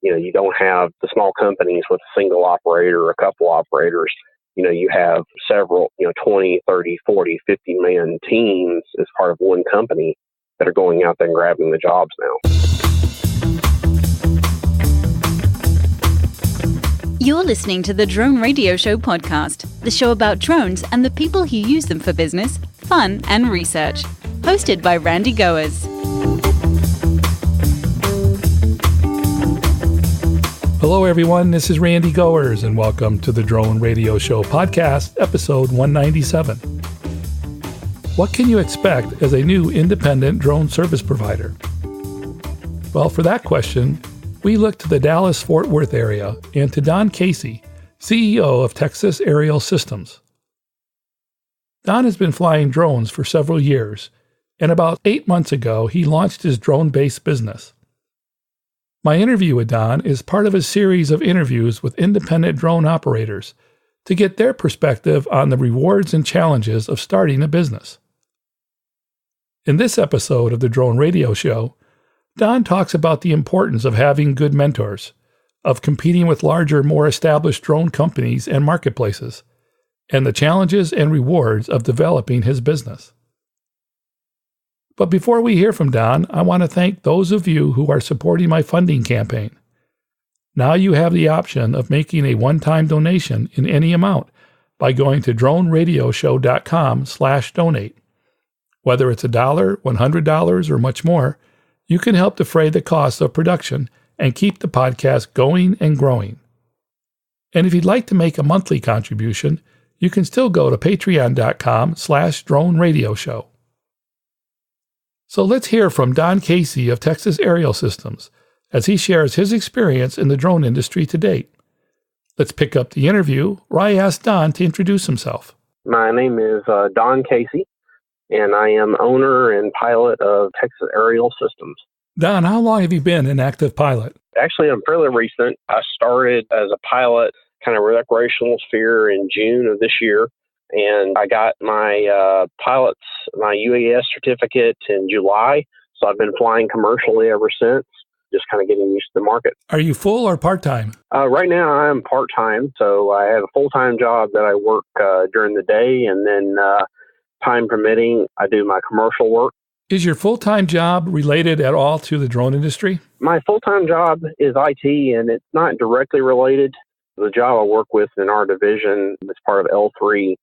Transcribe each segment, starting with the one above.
You don't have the small companies with a single operator or a couple operators. You have several, 20, 30, 40, 50-man teams as part of one company that are going out there and grabbing the jobs now. You're listening to the Drone Radio Show podcast, the show about drones and the people who use them for business, fun, and research. Hosted by Randy Goers. Hello, everyone. This is Randy Goers, and welcome to the Drone Radio Show podcast, episode 197. What can you expect as a new independent drone service provider? Well, for that question, we look to the Dallas-Fort Worth area and to Don Casey, CEO of Texas Aerial Systems. Don has been flying drones for several years, and about 8 months ago, he launched his drone-based business. My interview with Don is part of a series of interviews with independent drone operators to get their perspective on the rewards and challenges of starting a business. In this episode of the Drone Radio Show, Don talks about the importance of having good mentors, of competing with larger, more established drone companies and marketplaces, and the challenges and rewards of developing his business. But before we hear from Don, I want to thank those of you who are supporting my funding campaign. Now you have the option of making a one-time donation in any amount by going to droneradioshow.com/donate. Whether it's $1, $100, or much more, you can help defray the costs of production and keep the podcast going and growing. And if you'd like to make a monthly contribution, you can still go to patreon.com/droneradioshow. So let's hear from Don Casey of Texas Aerial Systems as he shares his experience in the drone industry to date. Let's pick up the interview where I asked Don to introduce himself. My name is Don Casey, and I am owner and pilot of Texas Aerial Systems. Don, how long have you been an active pilot? Actually, I'm fairly recent. I started as a pilot, kind of recreational sphere, in June of this year. And I got my my UAS certificate in July. So I've been flying commercially ever since, just kind of getting used to the market. Are you full or part-time? Right now I'm part-time. So I have a full-time job that I work during the day. And then time permitting, I do my commercial work. Is your full-time job related at all to the drone industry? My full-time job is IT, and it's not directly related. The job I work with in our division, that's part of L3,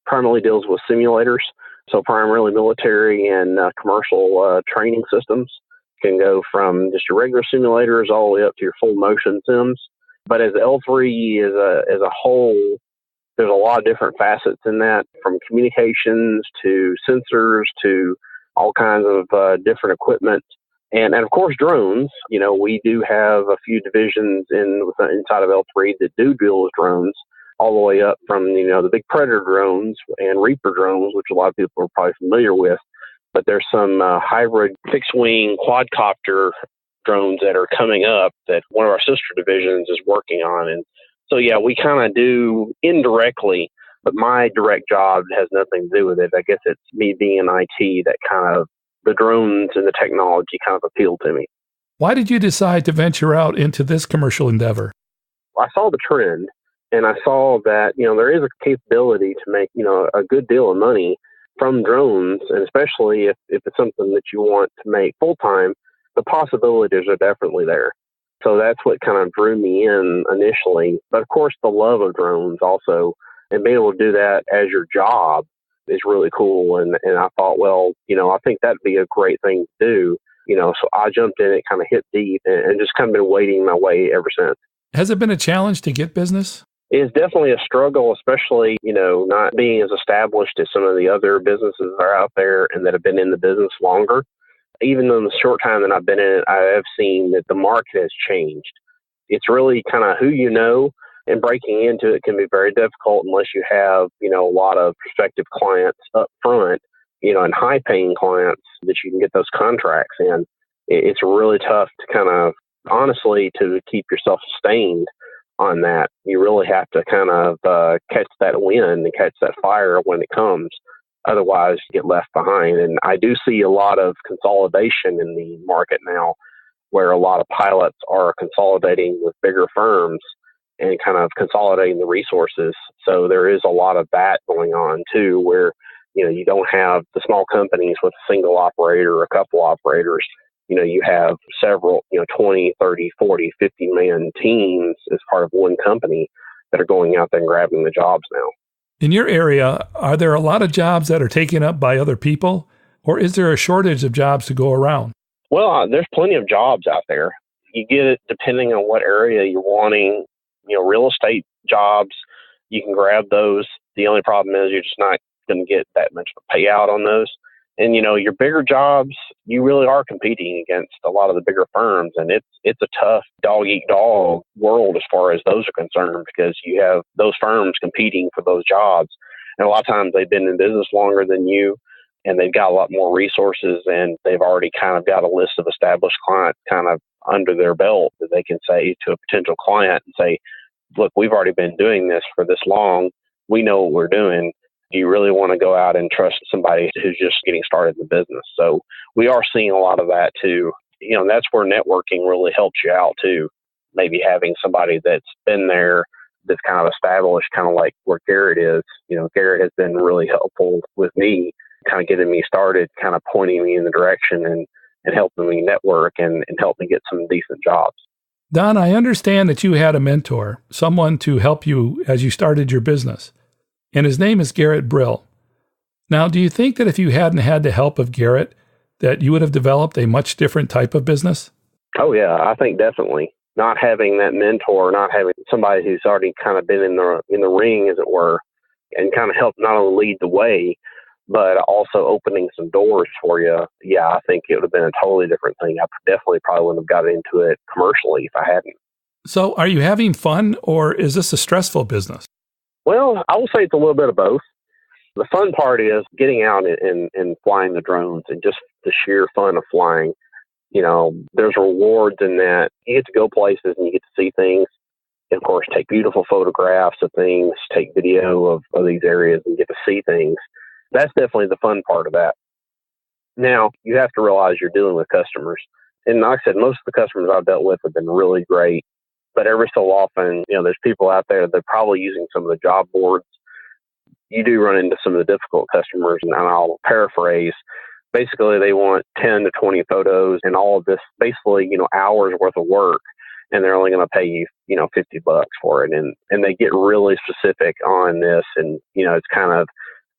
primarily deals with simulators, so primarily military and commercial training systems. Can go from just your regular simulators all the way up to your full motion sims. But as L3 as a whole, there's a lot of different facets in that, from communications to sensors to all kinds of different equipment. And of course, drones. We do have a few divisions inside of L3 that do deal with drones, all the way up from, the big Predator drones and Reaper drones, which a lot of people are probably familiar with. But there's some hybrid fixed-wing quadcopter drones that are coming up that one of our sister divisions is working on. And so, yeah, we kind of do indirectly, but my direct job has nothing to do with it. I guess it's me being in IT that kind of, the drones and the technology kind of appealed to me. Why did you decide to venture out into this commercial endeavor? I saw the trend. And I saw that, there is a capability to make, a good deal of money from drones, and especially if it's something that you want to make full-time, the possibilities are definitely there. So that's what kind of drew me in initially. But of course, the love of drones also, and being able to do that as your job is really cool. And I thought, well, I think that'd be a great thing to do. So I jumped in it, kind of hit deep, and just kind of been wading my way ever since. Has it been a challenge to get business? It's definitely a struggle, especially, not being as established as some of the other businesses that are out there and that have been in the business longer. Even in the short time that I've been in it, I have seen that the market has changed. It's really kind of who you know, and breaking into it can be very difficult unless you have, a lot of prospective clients up front, and high-paying clients that you can get those contracts in. It's really tough to kind of, honestly, to keep yourself sustained on that. You really have to kind of catch that wind and catch that fire when it comes. Otherwise, you get left behind. And I do see a lot of consolidation in the market now. where a lot of pilots are consolidating with bigger firms and kind of consolidating the resources. So there is a lot of that going on too, where, you don't have the small companies with a single operator or a couple operators. You have several, 20, 30, 40, 50-man teams as part of one company that are going out there and grabbing the jobs now. In your area, are there a lot of jobs that are taken up by other people, or is there a shortage of jobs to go around? Well, there's plenty of jobs out there. You get it depending on what area you're wanting. Real estate jobs, you can grab those. The only problem is you're just not going to get that much of a payout on those. And, your bigger jobs, you really are competing against a lot of the bigger firms. And it's a tough dog-eat-dog world as far as those are concerned, because you have those firms competing for those jobs. And a lot of times they've been in business longer than you, and they've got a lot more resources, and they've already kind of got a list of established clients kind of under their belt that they can say to a potential client and say, look, we've already been doing this for this long. We know what we're doing. Do you really want to go out and trust somebody who's just getting started in the business? So we are seeing a lot of that too. That's where networking really helps you out too. Maybe having somebody that's been there, that's kind of established, kind of like where Garrett is. Garrett has been really helpful with me, kind of getting me started, kind of pointing me in the direction and helping me network and help me get some decent jobs. Don, I understand that you had a mentor, someone to help you as you started your business, and his name is Garrett Brill. Now, do you think that if you hadn't had the help of Garrett, that you would have developed a much different type of business? Oh, yeah, I think definitely. Not having that mentor, not having somebody who's already kind of been in the ring, as it were, and kind of help not only lead the way, but also opening some doors for you. Yeah, I think it would have been a totally different thing. I definitely probably wouldn't have got into it commercially if I hadn't. So are you having fun, or is this a stressful business? Well, I will say it's a little bit of both. The fun part is getting out and flying the drones, and just the sheer fun of flying. There's rewards in that. You get to go places and you get to see things. And of course, take beautiful photographs of things, take video of these areas and get to see things. That's definitely the fun part of that. Now, you have to realize you're dealing with customers. And like I said, most of the customers I've dealt with have been really great. But every so often, there's people out there that are probably using some of the job boards. You do run into some of the difficult customers, and I'll paraphrase. Basically, they want 10 to 20 photos and all of this, basically, hours worth of work, and they're only going to pay you, $50 for it. And they get really specific on this, and, it's kind of,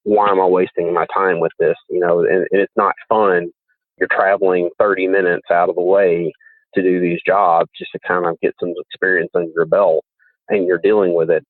why am I wasting my time with this? And it's not fun. You're traveling 30 minutes out of the way to do these jobs just to kind of get some experience under your belt, and you're dealing with it.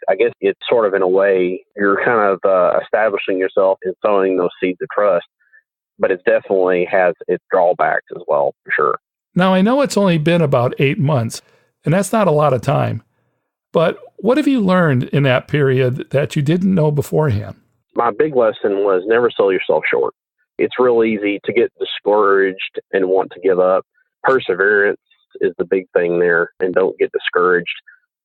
I guess it's sort of, in a way, you're kind of establishing yourself and sowing those seeds of trust, but it definitely has its drawbacks as well, for sure. Now, I know it's only been about 8 months, and that's not a lot of time, but what have you learned in that period that you didn't know beforehand? My big lesson was never sell yourself short. It's real easy to get discouraged and want to give up. Perseverance is the big thing there, and don't get discouraged.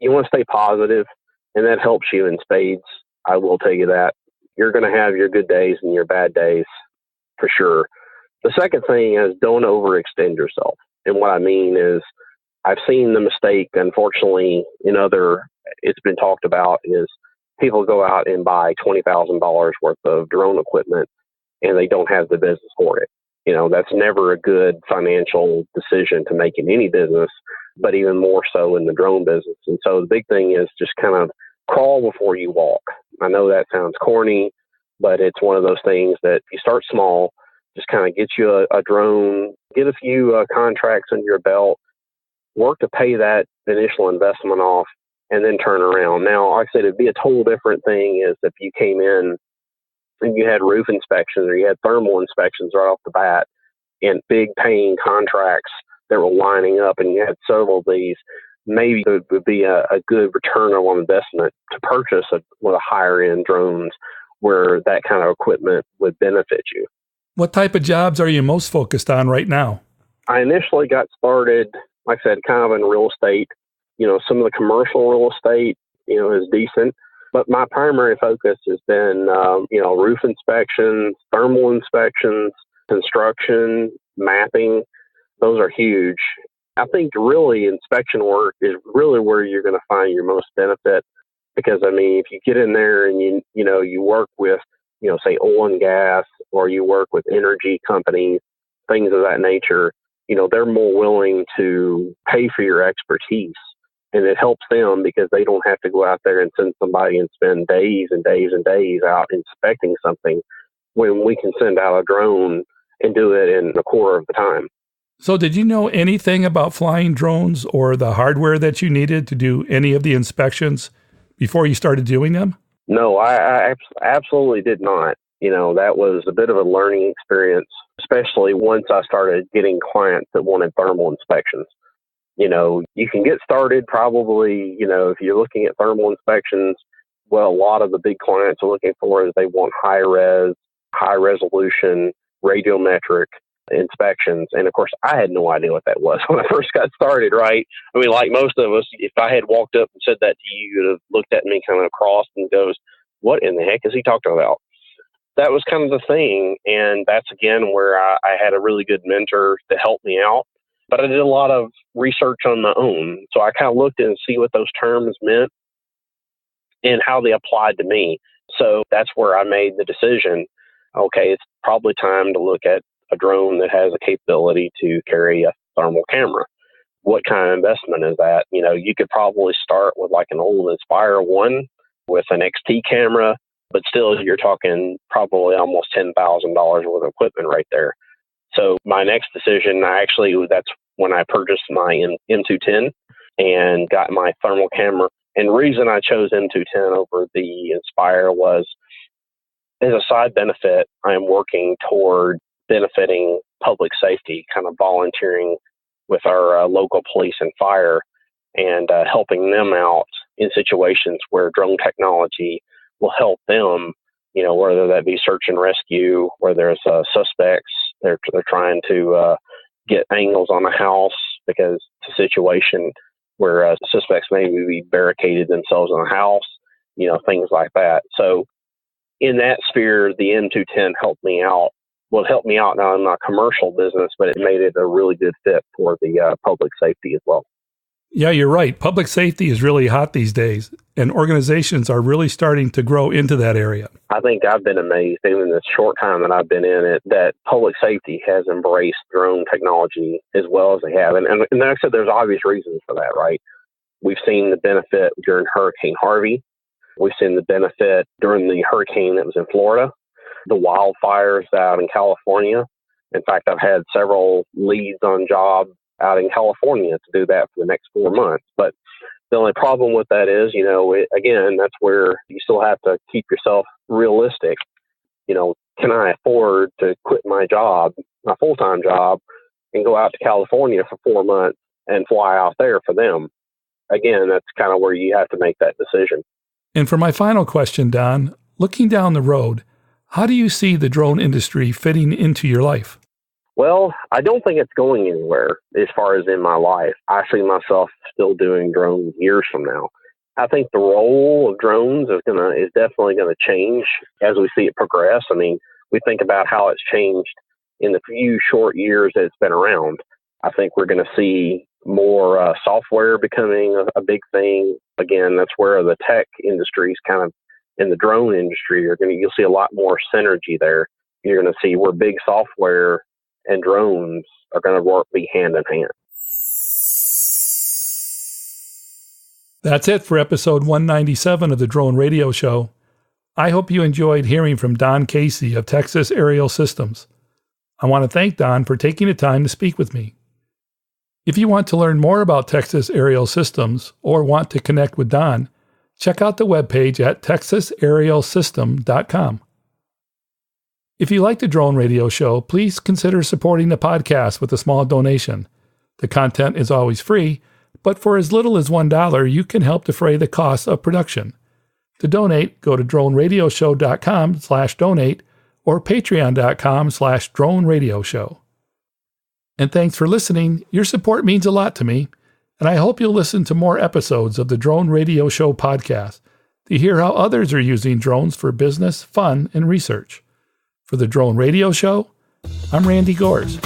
You want to stay positive, and that helps you in spades. I will tell you that. You're going to have your good days and your bad days, for sure. The second thing is don't overextend yourself. And what I mean is, I've seen the mistake, unfortunately, it's been talked about, is people go out and buy $20,000 worth of drone equipment, and they don't have the business for it. That's never a good financial decision to make in any business, but even more so in the drone business. And so the big thing is just kind of crawl before you walk. I know that sounds corny, but it's one of those things that you start small, just kind of get you a drone, get a few contracts under your belt, work to pay that initial investment off, and then turn around. Now, like I said, it'd be a total different thing is if you came in and you had roof inspections or you had thermal inspections right off the bat and big paying contracts that were lining up, and you had several of these. Maybe it would be a good return on investment to purchase one of the higher end drones where that kind of equipment would benefit you. What type of jobs are you most focused on right now? I initially got started, like I said, kind of in real estate. Some of the commercial real estate, is decent. But my primary focus has been, roof inspections, thermal inspections, construction, mapping. Those are huge. I think really inspection work is really where you're going to find your most benefit, because I mean, if you get in there and you work with, say oil and gas, or you work with energy companies, things of that nature, they're more willing to pay for your expertise, and it helps them because they don't have to go out there and send somebody and spend days and days and days out inspecting something, when we can send out a drone and do it in a quarter of the time. So did you know anything about flying drones or the hardware that you needed to do any of the inspections before you started doing them? No, I absolutely did not. That was a bit of a learning experience, especially once I started getting clients that wanted thermal inspections. You can get started probably, if you're looking at thermal inspections, well, a lot of the big clients are looking for is they want high resolution, radiometric inspections. And of course, I had no idea what that was when I first got started, right? I mean, like most of us, if I had walked up and said that to you, you'd have looked at me kind of crossed and goes, what in the heck is he talking about? That was kind of the thing. And that's, again, where I had a really good mentor to help me out. But I did a lot of research on my own. So I kind of looked and see what those terms meant and how they applied to me. So that's where I made the decision, okay, it's probably time to look at a drone that has a capability to carry a thermal camera. What kind of investment is that? You could probably start with like an old Inspire 1 with an XT camera, but still you're talking probably almost $10,000 worth of equipment right there. So my next decision, that's when I purchased my M210 and got my thermal camera. And the reason I chose M210 over the Inspire was, as a side benefit, I am working toward benefiting public safety, kind of volunteering with our local police and fire, and helping them out in situations where drone technology will help them, whether that be search and rescue, where there's suspects, they're trying to get angles on a house because it's a situation where suspects maybe be barricaded themselves in a house, things like that. So in that sphere, the M210 helped me out. Well, it helped me out now in my commercial business, but it made it a really good fit for the public safety as well. Yeah, you're right. Public safety is really hot these days, and organizations are really starting to grow into that area. I think I've been amazed, even in the short time that I've been in it, that public safety has embraced drone technology as well as they have. And like I said, there's obvious reasons for that, right? We've seen the benefit during Hurricane Harvey. We've seen the benefit during the hurricane that was in Florida, the wildfires out in California. In fact, I've had several leads on job out in California to do that for the next 4 months. But the only problem with that is, again, that's where you still have to keep yourself realistic. Can I afford to quit my job, my full-time job, and go out to California for 4 months and fly out there for them? Again, that's kind of where you have to make that decision. And for my final question, Don, looking down the road, how do you see the drone industry fitting into your life? Well, I don't think it's going anywhere as far as in my life. I see myself still doing drones years from now. I think the role of drones is definitely going to change as we see it progress. I mean, we think about how it's changed in the few short years that it's been around. I think we're going to see more software becoming a big thing. Again, that's where the tech industries kind of in the drone industry you'll see a lot more synergy there. You're going to see where big software and drones are going to be hand in hand. That's it for episode 197 of the Drone Radio Show. I hope you enjoyed hearing from Don Casey of Texas Aerial Systems. I want to thank Don for taking the time to speak with me. If you want to learn more about Texas Aerial Systems or want to connect with Don, check out the webpage at texasaerialsystem.com. If you like the Drone Radio Show, please consider supporting the podcast with a small donation. The content is always free, but for as little as $1, you can help defray the costs of production. To donate, go to droneradioshow.com/donate or patreon.com/droneradioshow. And thanks for listening. Your support means a lot to me, and I hope you'll listen to more episodes of the Drone Radio Show podcast to hear how others are using drones for business, fun, and research. For the Drone Radio Show, I'm Randy Gores.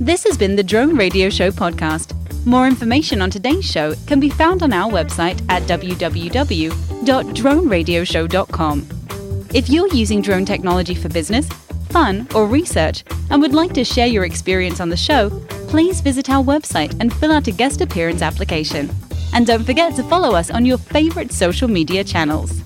This has been the Drone Radio Show podcast. More information on today's show can be found on our website at www.droneradioshow.com. If you're using drone technology for business, fun, or research and would like to share your experience on the show, please visit our website and fill out a guest appearance application. And don't forget to follow us on your favorite social media channels.